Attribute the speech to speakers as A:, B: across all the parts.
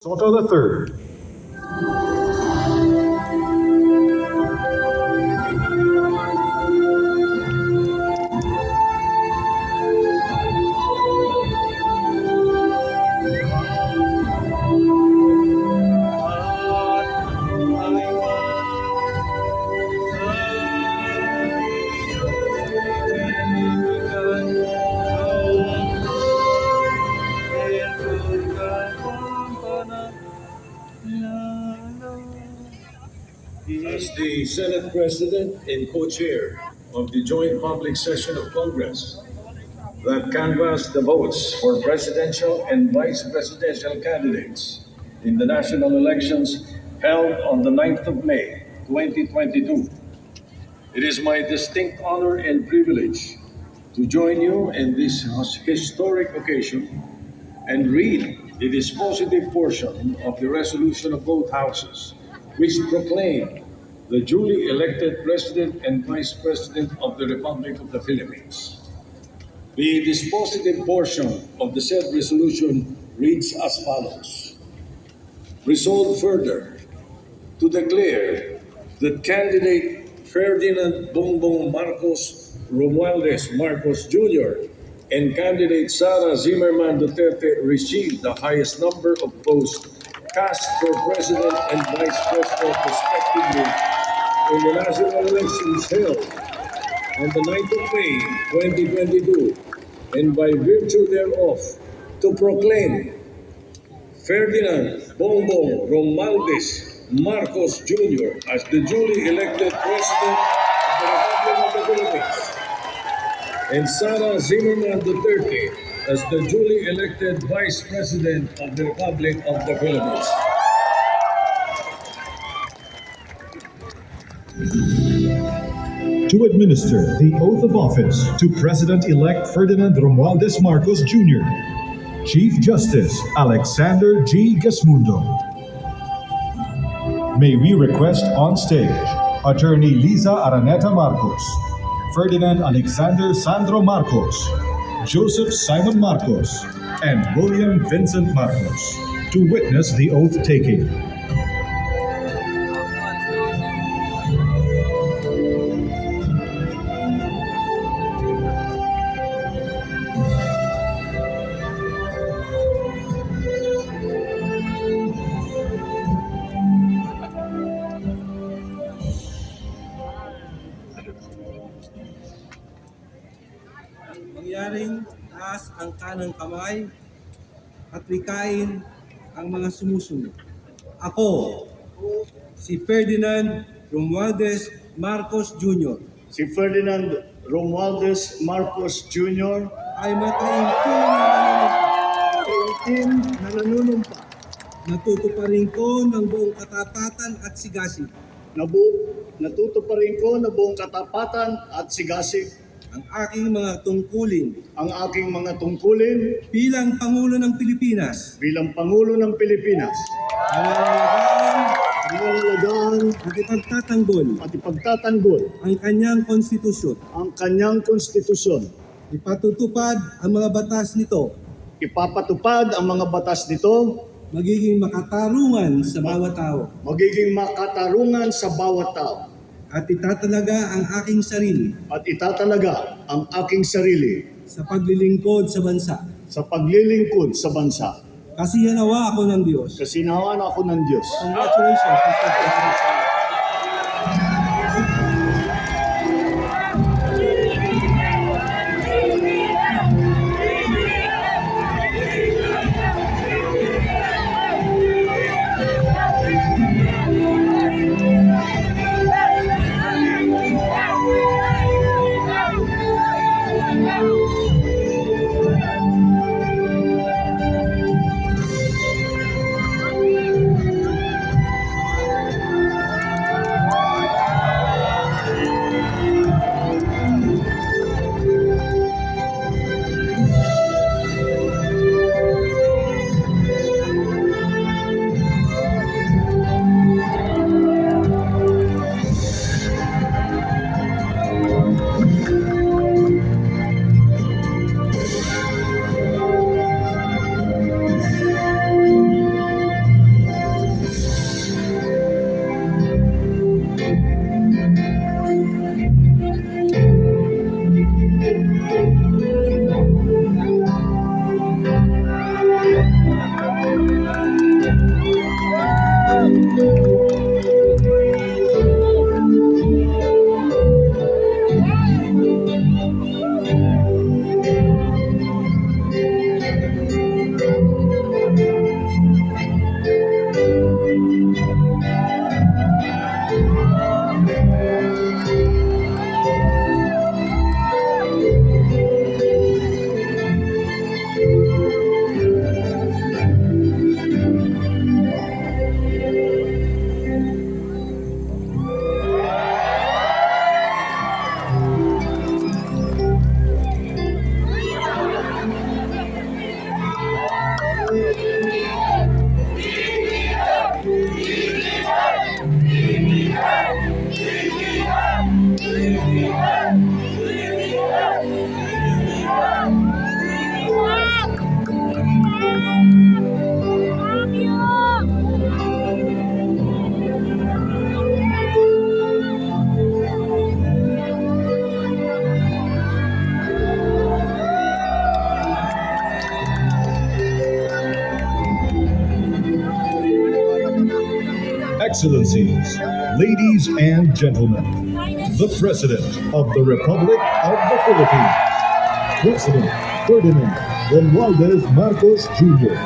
A: Soto the third.
B: As the Senate President and co-chair of the joint public session of Congress that canvassed the votes for presidential and vice presidential candidates in the national elections held on the 9th of May, 2022. It is my distinct honor and privilege to join you in this historic occasion and read the dispositive portion of the resolution of both houses, which proclaim the duly elected President and Vice President of the Republic of the Philippines. The dispositive portion of the said resolution reads as follows. Resolved further to declare that candidate Ferdinand Bongbong Marcos Romualdez Marcos Jr. and candidate Sara Zimmerman Duterte received the highest number of votes cast for President and Vice President respectively in the national elections held on the 9th of May 2022, and by virtue thereof to proclaim Ferdinand Bongbong Romualdez Marcos Jr. as the duly elected President of the Republic of the Philippines, and Sara Zimmerman Duterte as the duly elected Vice President of the Republic of the Philippines.
A: To administer the oath of office to President-elect Ferdinand Romualdez Marcos Jr., Chief Justice Alexander G. Gasmundo. May we request on stage Attorney Liza Araneta Marcos, Ferdinand Alexander Sandro Marcos, Joseph Simon Marcos, and William Vincent Marcos to witness the oath taking.
C: Mangyaring taas ang kanang kamay at wikain ang mga sumusunod. Ako, si Ferdinand Romualdez Marcos Jr.
D: Si Ferdinand Romualdez Marcos Jr.
C: ay mataimping na nanunumpa. Natutuparin ko ng buong katapatan at sigasig
D: Natutuparin ko na buong katapatan at sigasig
C: ang aking mga tungkulin
D: ang aking mga tungkulin
C: bilang Pangulo ng Pilipinas.
D: bilang Pangulo ng Pilipinas. Nangangalagaan
C: At ipagtatanggol
D: at ipagtatanggol
C: ang kanyang konstitusyon.
D: ang kanyang konstitusyon.
C: Ipatutupad ang mga batas nito.
D: Ipapatupad ang mga batas nito,
C: Magiging makatarungan sa bawat tao.
D: magiging makatarungan sa bawat tao,
C: At itatalaga ang aking sarili
D: at itatalaga ang aking sarili
C: sa paglilingkod sa bansa.
D: sa paglilingkod sa bansa.
C: Kasiyanawa ako ng Diyos.
D: Kasinawan ako ng Diyos.
C: Congratulations, Mr. President.
A: Excellencies, ladies and gentlemen, the President of the Republic of the Philippines, President Ferdinand Romualdez Marcos Jr.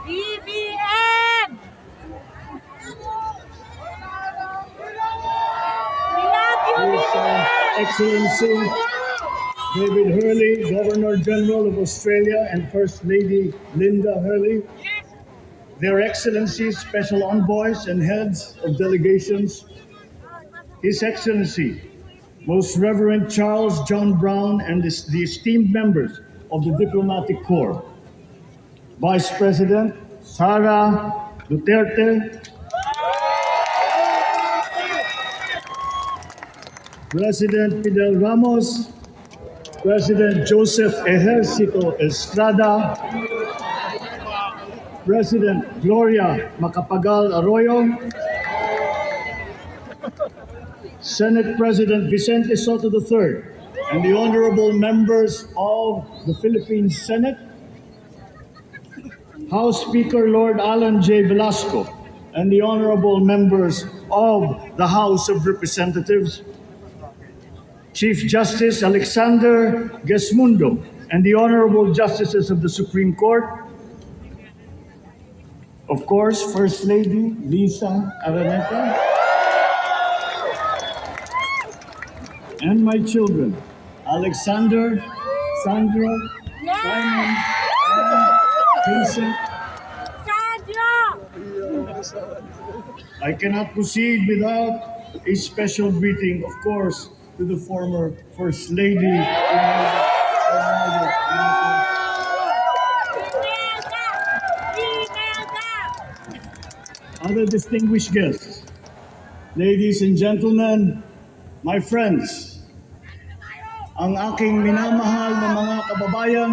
E: BBM! We love you,
D: His
E: BBM!
D: Excellency David Hurley, Governor General of Australia, and First Lady Linda Hurley, Their Excellencies, Special Envoys, and Heads of Delegations, His Excellency, Most Reverend Charles John Brown, and the esteemed members of the Diplomatic Corps, Vice President Sara Duterte, President Fidel Ramos, President Joseph Ejercito Estrada, President Gloria Macapagal Arroyo, Senate President Vicente Soto III, and the honorable members of the Philippine Senate, House Speaker Lord Alan J. Velasco, and the honorable members of the House of Representatives, Chief Justice Alexander Gesmundo, and the honorable justices of the Supreme Court, of course, First Lady Lisa Araneta, and my children, Alexander, Sandra, Simon, and Vincent.
E: Sandra!
D: I cannot proceed without a special greeting, of course, to the former First Lady.
E: Imelda!
D: Other distinguished guests, ladies and gentlemen, my friends, ang aking minamahal na mga kababayan,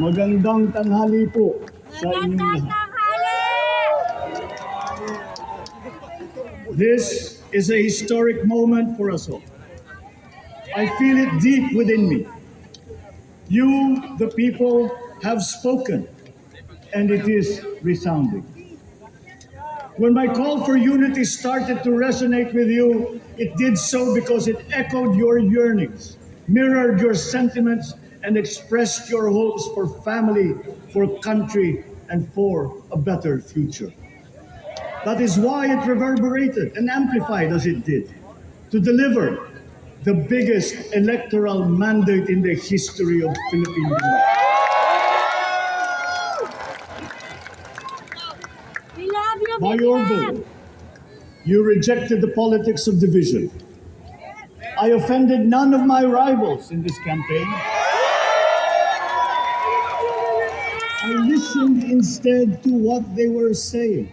D: magandang tanghali po sa inyong
E: Magandang
D: lahat.
E: tanghali!
D: This is a historic moment for us all. I feel it deep within me. You, the people, have spoken, and it is resounding. When my call for unity started to resonate with you, it did so because it echoed your yearnings, mirrored your sentiments, and expressed your hopes for family, for country, and for a better future. That is why it reverberated and amplified as it did, to deliver the biggest electoral mandate in the history of Philippine democracy.
E: We love you,
D: By your
E: BBM!
D: vote, you rejected the politics of division, I offended none of my rivals in this campaign. I listened instead to what they were saying,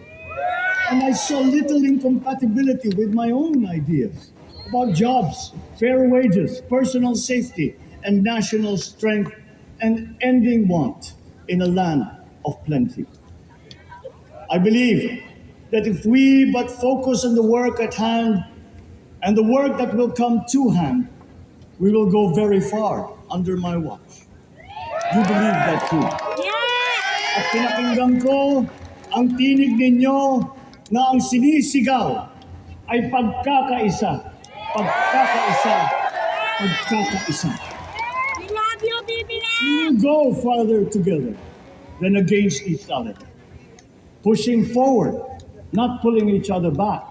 D: and I saw little incompatibility with my own ideas about jobs, fair wages, personal safety, and national strength, and ending want in a land of plenty. I believe that if we but focus on the work at hand and the work that will come to hand, we will go very far under my watch. You believe that too.
E: Yes!
D: At pinakinggan ko ang tinig ninyo na ang sinisigaw ay pagkakaisa, pagkakaisa, pagkakaisa.
E: We love you, BBM!
D: We will go farther together than against each other, pushing forward, not pulling each other back,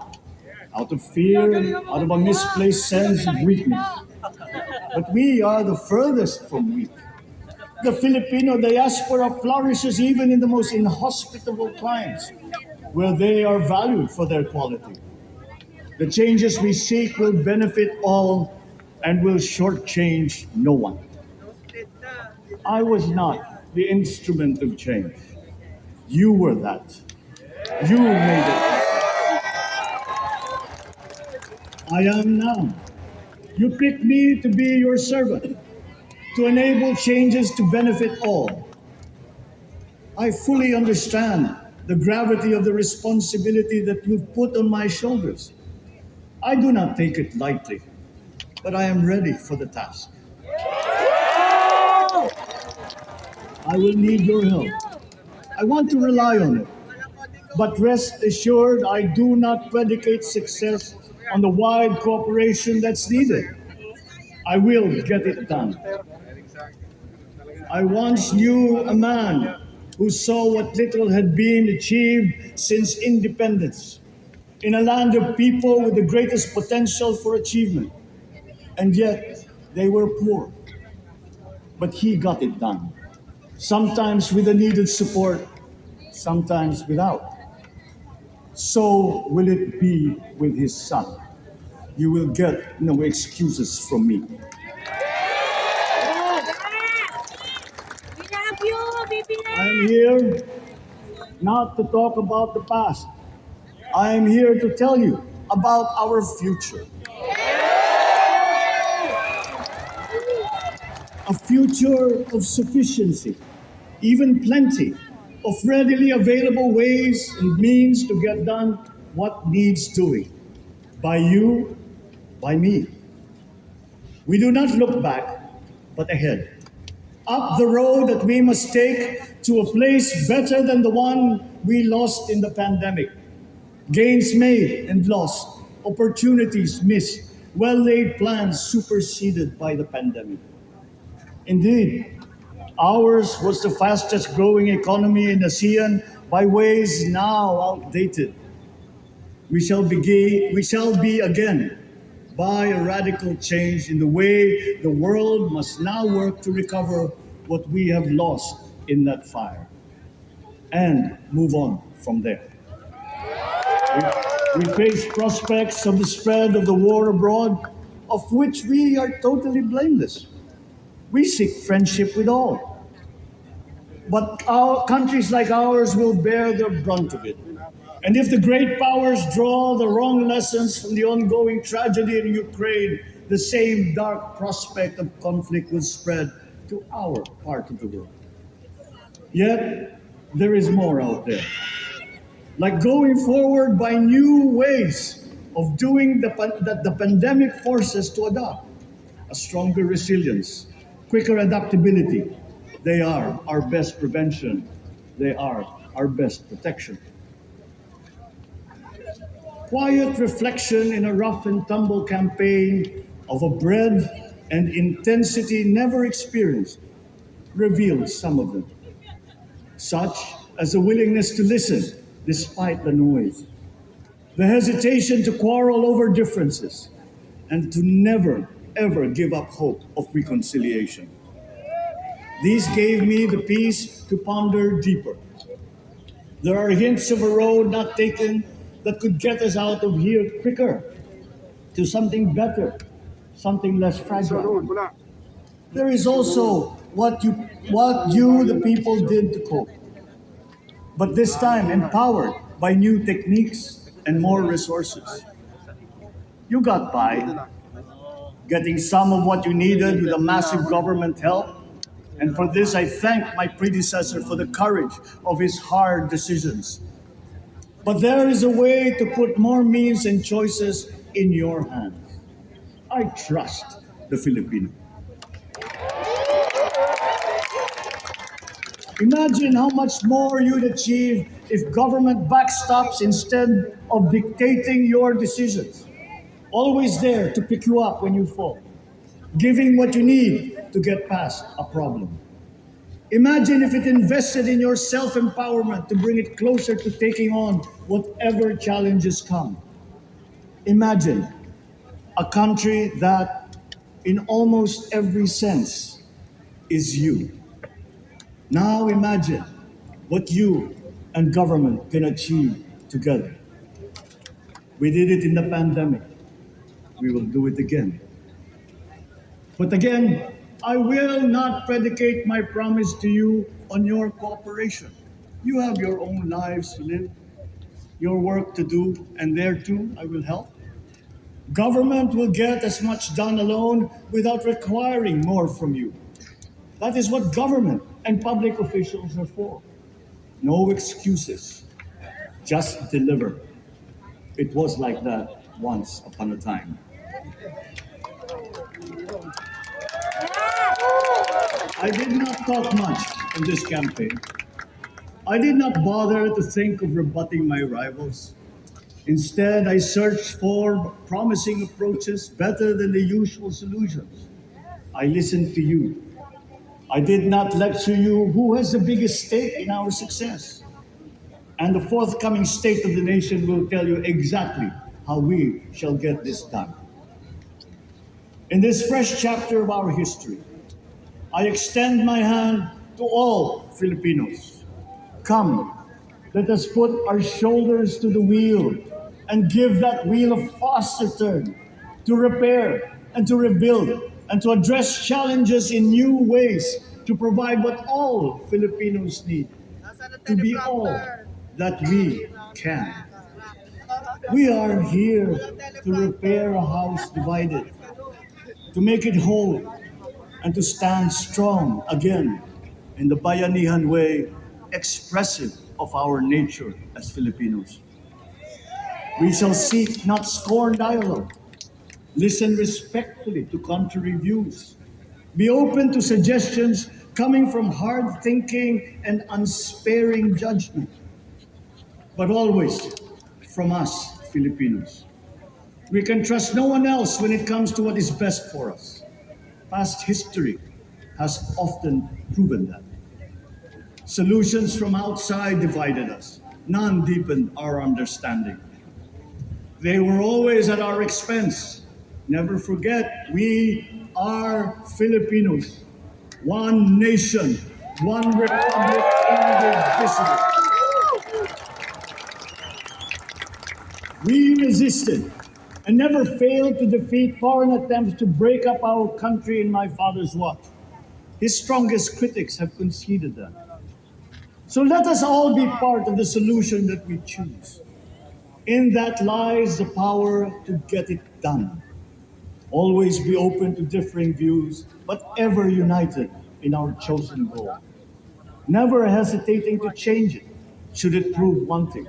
D: out of fear and out of a misplaced sense of weakness. But we are the furthest from weak. The Filipino diaspora flourishes even in the most inhospitable climes, where they are valued for their quality. The changes we seek will benefit all and will shortchange no one. I was not the instrument of change. You were that. You made it happen. I am now. You picked me to be your servant, to enable changes to benefit all. I fully understand the gravity of the responsibility that you've put on my shoulders. I do not take it lightly, but I am ready for the task. I will need your help. I want to rely on it. But rest assured, I do not predicate success on the wide cooperation that's needed. I will get it done. I once knew a man who saw what little had been achieved since independence in a land of people with the greatest potential for achievement. And yet, they were poor. But he got it done, sometimes with the needed support, sometimes without. So will it be with his son. You will get no excuses from me.
E: We love you, BBM!
D: I am here not to talk about the past. I am here to tell you about our future. A future of sufficiency, even plenty, of readily available ways and means to get done what needs doing. By you, by me. We do not look back, but ahead. Up the road that we must take to a place better than the one we lost in the pandemic. Gains made and lost, opportunities missed, well-laid plans superseded by the pandemic. Indeed, ours was the fastest growing economy in ASEAN by ways now outdated. We shall be again by a radical change in the way the world must now work to recover what we have lost in that fire and move on from there. We face prospects of the spread of the war abroad, of which we are totally blameless. We seek friendship with all. But our countries like ours will bear the brunt of it. And if the great powers draw the wrong lessons from the ongoing tragedy in Ukraine, the same dark prospect of conflict will spread to our part of the world. Yet, there is more out there. Like going forward by new ways of doing that the pandemic forces to adopt. A stronger resilience, quicker adaptability. They are our best prevention. They are our best protection. Quiet reflection in a rough and tumble campaign of a breadth and intensity never experienced reveals some of them, such as a willingness to listen despite the noise, the hesitation to quarrel over differences, and to never, ever give up hope of reconciliation. These gave me the peace to ponder deeper. There are hints of a road not taken that could get us out of here quicker to something better, something less fragile. There is also what you the people did to cope, but this time empowered by new techniques and more resources. You got by, getting some of what you needed with a massive government help. And for this, I thank my predecessor for the courage of his hard decisions. But there is a way to put more means and choices in your hands. I trust the Filipino. Imagine how much more you'd achieve if government backstops instead of dictating your decisions. Always there to pick you up when you fall, giving what you need to get past a problem. Imagine if it invested in your self empowerment to bring it closer to taking on whatever challenges come. Imagine a country that, in almost every sense, is you. Now imagine what you and government can achieve together. We did it in the pandemic. We will do it again. But again, I will not predicate my promise to you on your cooperation. You have your own lives to live, your work to do, and there too I will help. Government will get as much done alone without requiring more from you. That is what government and public officials are for. No excuses, just deliver. It was like that once upon a time. I did not talk much in this campaign. I did not bother to think of rebutting my rivals. Instead, I searched for promising approaches better than the usual solutions. I listened to you. I did not lecture you who has the biggest stake in our success. And the forthcoming State of the Nation will tell you exactly how we shall get this done. In this fresh chapter of our history, I extend my hand to all Filipinos. Come, let us put our shoulders to the wheel and give that wheel a faster turn to repair and to rebuild and to address challenges in new ways to provide what all Filipinos need to be all that we can. We are here to repair a house divided, to make it whole, and to stand strong again in the Bayanihan way, expressive of our nature as Filipinos. We shall seek not scorn dialogue, listen respectfully to contrary views, be open to suggestions coming from hard thinking and unsparing judgment, but always from us, Filipinos. We can trust no one else when it comes to what is best for us. Past history has often proven that. Solutions from outside divided us. None deepened our understanding. They were always at our expense. Never forget, we are Filipinos. One nation, one republic, indivisible. We resisted and never failed to defeat foreign attempts to break up our country in my father's watch. His strongest critics have conceded that. So let us all be part of the solution that we choose. In that lies the power to get it done. Always be open to differing views, but ever united in our chosen goal. Never hesitating to change it, should it prove wanting.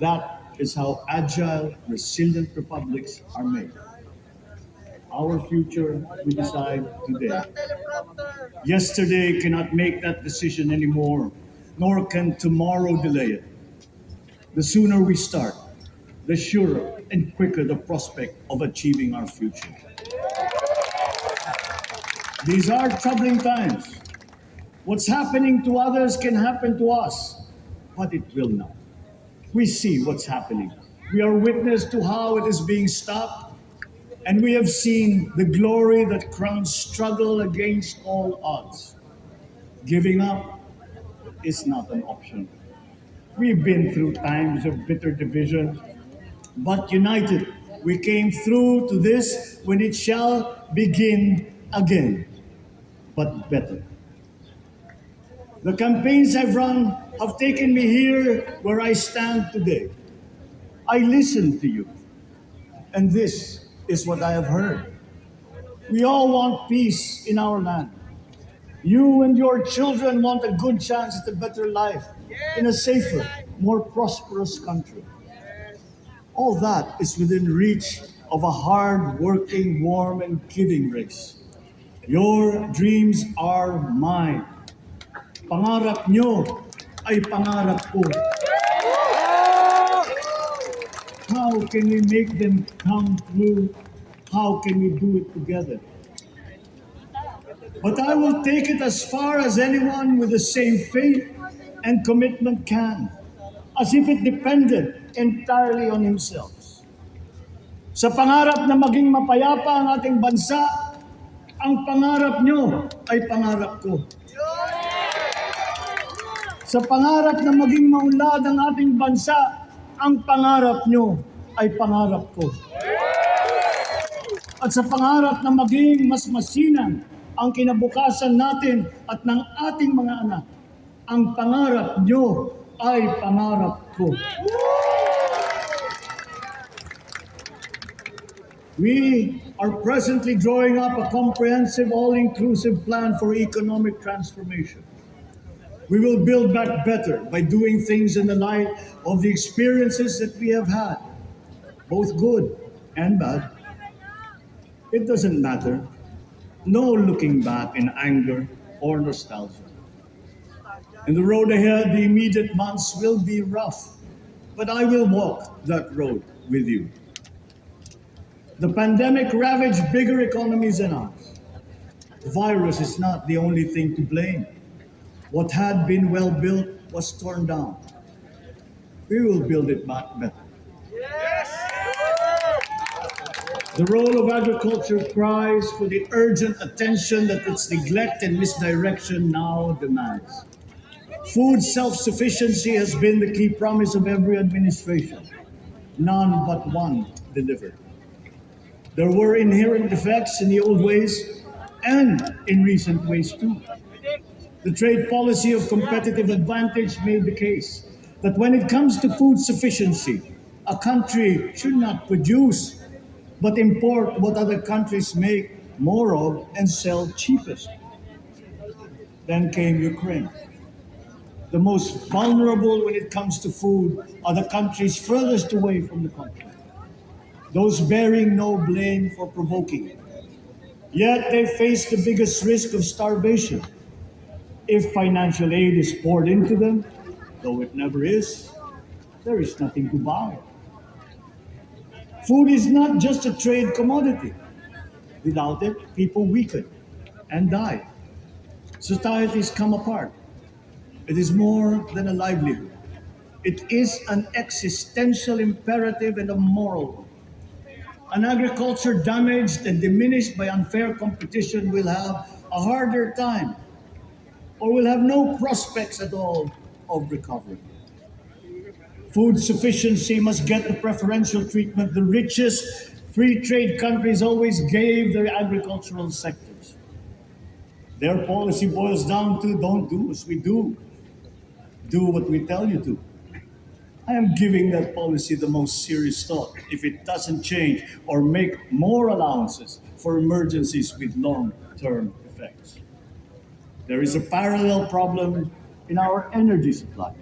D: That is how agile, resilient republics are made. Our future we decide today. Yesterday cannot make that decision anymore, nor can tomorrow delay it. The sooner we start, the surer and quicker the prospect of achieving our future. These are troubling times. What's happening to others can happen to us, but it will not. We see what's happening. We are witness to how it is being stopped, and we have seen the glory that crowns struggle against all odds. Giving up is not an option. We've been through times of bitter division, but united, We came through to this when it shall begin again, but better. The campaigns I've run have taken me here where I stand today. I listened to you, and this is what I have heard. We all want peace in our land. You and your children want a good chance at a better life in a safer, more prosperous country. All that is within reach of a hard-working, warm, and giving race. Your dreams are mine. Pangarap nyo ay pangarap ko. How can we make them come true? How can we do it together? But I will take it as far as anyone with the same faith and commitment can, as if it depended entirely on himself. Sa pangarap na maging mapayapa ang ating bansa, ang pangarap nyo ay pangarap ko. Sa pangarap na maging maunlad ang ating bansa, ang pangarap nyo ay pangarap ko. At sa pangarap na maging mas masinan ang kinabukasan natin at ng ating mga anak, ang pangarap nyo ay pangarap ko. We are presently drawing up a comprehensive, all-inclusive plan for economic transformation. We will build back better by doing things in the light of the experiences that we have had, both good and bad. It doesn't matter. No looking back in anger or nostalgia. In the road ahead, the immediate months will be rough, but I will walk that road with you. The pandemic ravaged bigger economies than ours. The virus is not the only thing to blame. What had been well built was torn down. We will build it back better. The role of agriculture cries for the urgent attention that its neglect and misdirection now demands. Food self-sufficiency has been the key promise of every administration. None but one delivered. There were inherent defects in the old ways and in recent ways too. The trade policy of competitive advantage made the case that when it comes to food sufficiency, a country should not produce but import what other countries make more of and sell cheapest. Then came Ukraine. The most vulnerable when it comes to food are the countries furthest away from the conflict, those bearing no blame for provoking it. Yet they face the biggest risk of starvation. If financial aid is poured into them, though it never is, there is nothing to buy. Food is not just a trade commodity. Without it, people weaken and die. Societies come apart. It is more than a livelihood. It is an existential imperative and a moral one. An agriculture damaged and diminished by unfair competition will have a harder time or will have no prospects at all of recovery. Food sufficiency must get the preferential treatment the richest free trade countries always gave their agricultural sectors. Their policy boils down to don't do as we do, do what we tell you to. I am giving that policy the most serious thought if it doesn't change or make more allowances for emergencies with long-term effects. There is a parallel problem in our energy supply.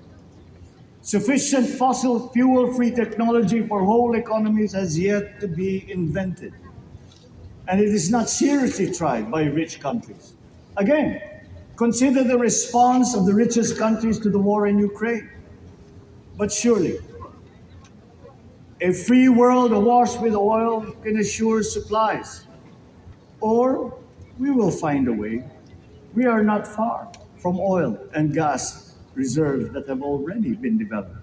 D: Sufficient fossil fuel-free technology for whole economies has yet to be invented. And it is not seriously tried by rich countries. Again, consider the response of the richest countries to the war in Ukraine. But surely, a free world awash with oil can assure supplies. Or we will find a way. We are not far from oil and gas reserves that have already been developed.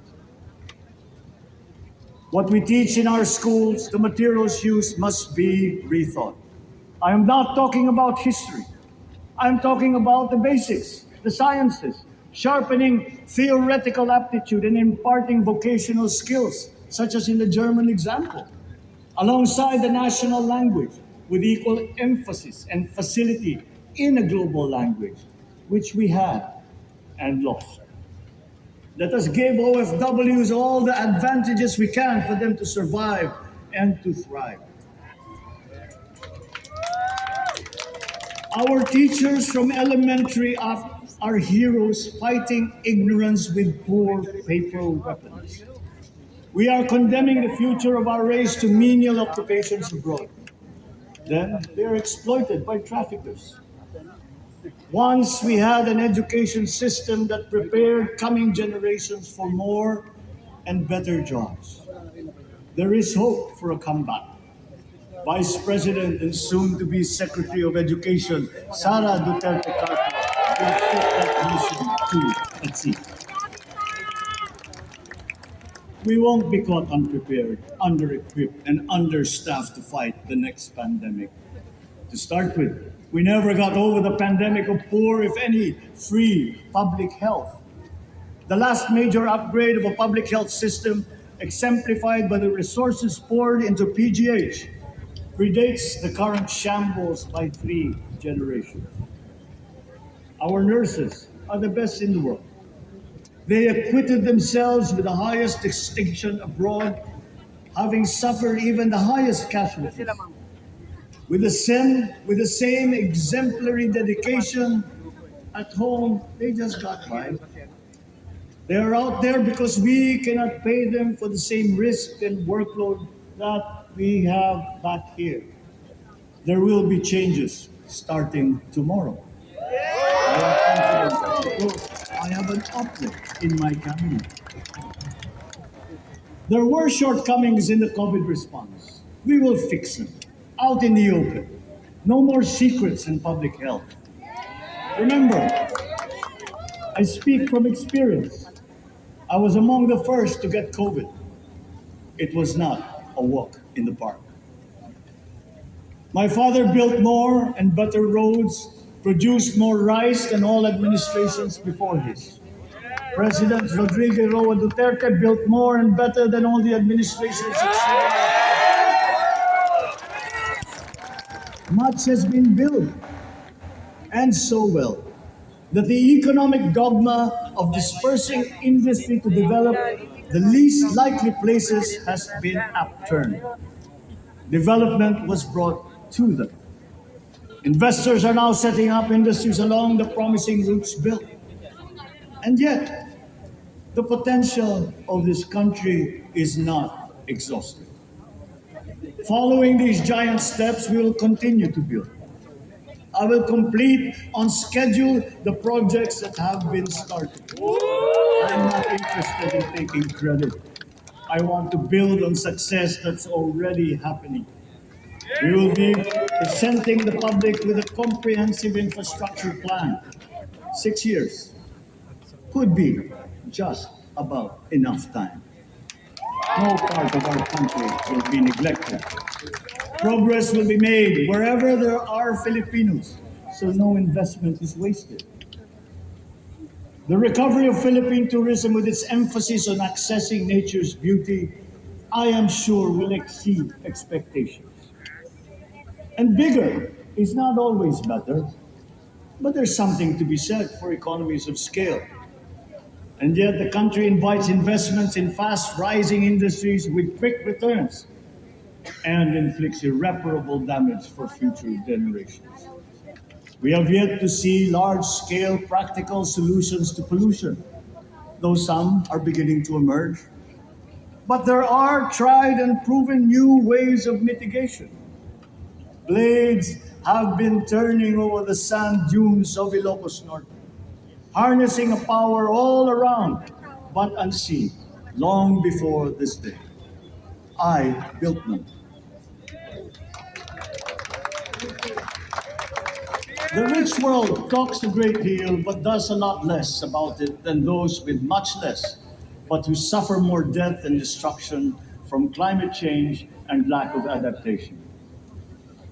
D: What we teach in our schools, the materials used must be rethought. I am not talking about history. I'm talking about the basics, the sciences, sharpening theoretical aptitude and imparting vocational skills, such as in the German example. alongside the national language with equal emphasis and facility in a global language, which we had and lost. Let us give OFWs all the advantages we can for them to survive and to thrive. Our teachers from elementary up are heroes fighting ignorance with poor paper weapons. We are condemning the future of our race to menial occupations abroad. Then they are exploited by traffickers. Once we had an education system that prepared coming generations for more and better jobs. There is hope for a comeback. Vice President and soon-to-be Secretary of Education, Sara Duterte Carter, will take that mission to achieve. We won't be caught unprepared, under-equipped, and understaffed to fight the next pandemic. To start with, we never got over the pandemic of poor, if any, free public health. The last major upgrade of a public health system, exemplified by the resources poured into PGH, predates the current shambles by 3 generations. Our nurses are the best in the world. They acquitted themselves with the highest distinction abroad, having suffered even the highest casualties. With the same exemplary dedication at home, they just got by. They are out there because we cannot pay them for the same risk and workload that we have back here. There will be changes starting tomorrow. I am confident because I have an uplift in my cabinet. There were shortcomings in the COVID response. We will fix them out in the open. No more secrets in public health. Remember, I speak from experience. I was among the first to get COVID. It was not a walk in the park. My father built more and better roads, produced more rice than all administrations before his. President Rodrigo Roa Duterte built more and better than all the administrations succeeding. Much has been built, and so well, that the economic dogma of dispersing industry to develop the least likely places has been upturned. Development was brought to them. Investors are now setting up industries along the promising routes built. And yet, the potential of this country is not exhausted. Following these giant steps, we will continue to build. I will complete on schedule the projects that have been started. I'm not interested in taking credit. I want to build on success that's already happening. We will be presenting the public with a comprehensive infrastructure plan. 6 years could be just about enough time. No part of our country will be neglected. Progress will be made wherever there are Filipinos, so no investment is wasted. The recovery of Philippine tourism with its emphasis on accessing nature's beauty, I am sure will exceed expectations. And bigger is not always better, but there's something to be said for economies of scale. And yet the country invites investments in fast rising industries with quick returns and inflicts irreparable damage for future generations. We have yet to see large-scale practical solutions to pollution, though some are beginning to emerge. But there are tried and proven new ways of mitigation. Blades have been turning over the sand dunes of Ilocos Norte, harnessing a power all around but unseen long before this day. I built them. The rich world talks a great deal but does a lot less about it than those with much less, but who suffer more death and destruction from climate change and lack of adaptation.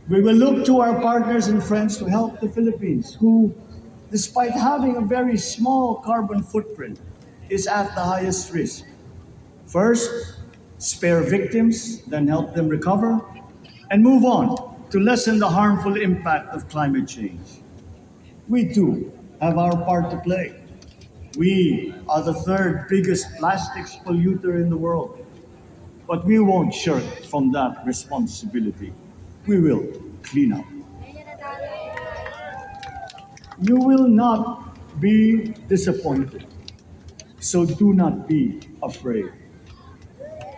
D: We will look to our partners and friends to help the Philippines, who, despite having a very small carbon footprint, is at the highest risk. First, spare victims, then help them recover, and move on to lessen the harmful impact of climate change. We too have our part to play. We are the third biggest plastics polluter in the world, but we won't shirk from that responsibility. We will clean up. You will not be disappointed, so do not be afraid.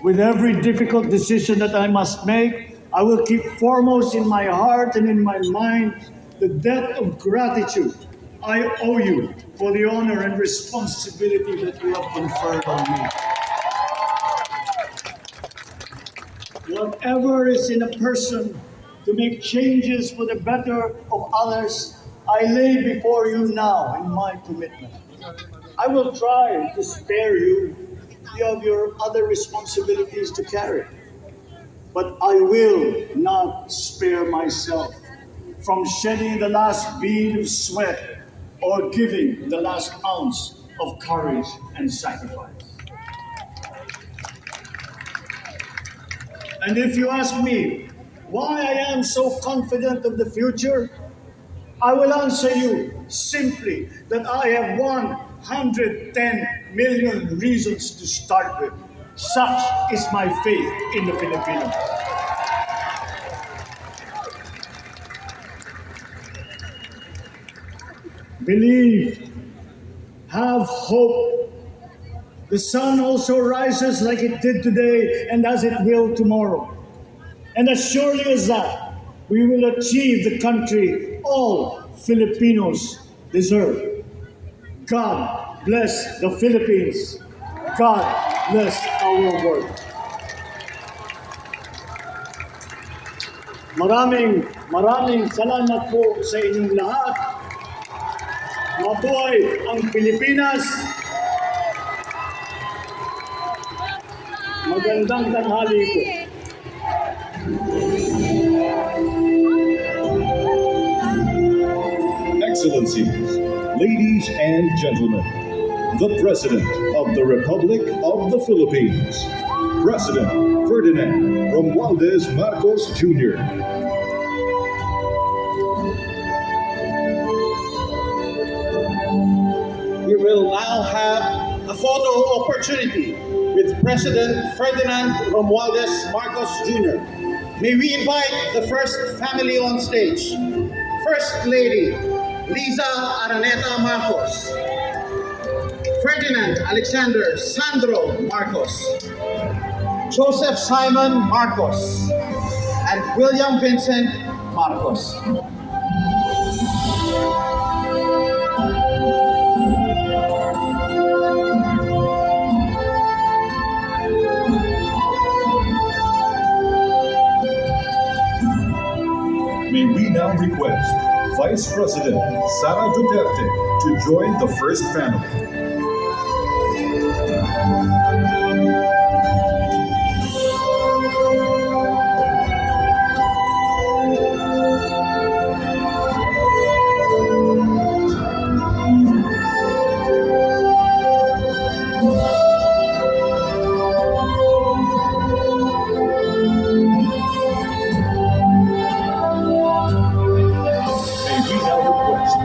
D: With every difficult decision that I must make, I will keep foremost in my heart and in my mind the debt of gratitude I owe you for the honor and responsibility that you have conferred on me. Whatever is in a person to make changes for the better of others, I lay before you now in my commitment. I will try to spare you of your other responsibilities to carry, but I will not spare myself from shedding the last bead of sweat or giving the last ounce of courage and sacrifice. And if you ask me why I am so confident of the future, I will answer you simply that I have 110 million reasons to start with. Such is my faith in the Filipinos. Believe, have hope. The sun also rises like it did today and as it will tomorrow. And as surely as that, we will achieve the country all Filipinos deserve. God bless the Philippines. God bless our world. Maraming salamat po sa inyong lahat. Mabuhay ang Pilipinas. Magandang tanghali po.
A: Excellencies, ladies and gentlemen, the President of the Republic of the Philippines, President Ferdinand Romualdez Marcos Jr.
F: We will now have a photo opportunity with President Ferdinand Romualdez Marcos Jr. May we invite the first family on stage. First Lady Liza Araneta Marcos, Ferdinand Alexander Sandro Marcos, Joseph Simon Marcos, and William Vincent Marcos.
A: May we now request Vice President Sara Duterte to join the first family.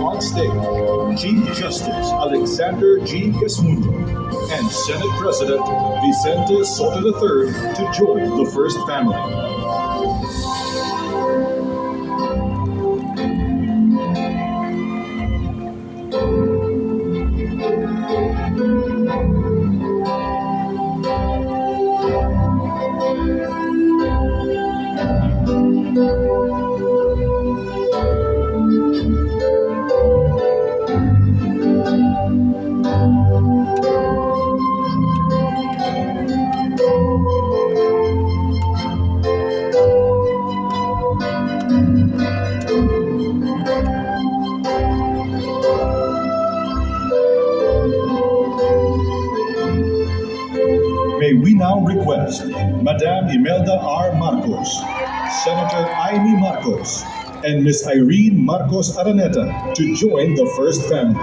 A: On stage, Chief Justice Alexander G. Gasmundo and Senate President Vicente Soto III to join the first family. May we now request Madame Imelda R. Marcos, Senator Amy Marcos, and Ms. Irene Marcos Araneta to join the first family.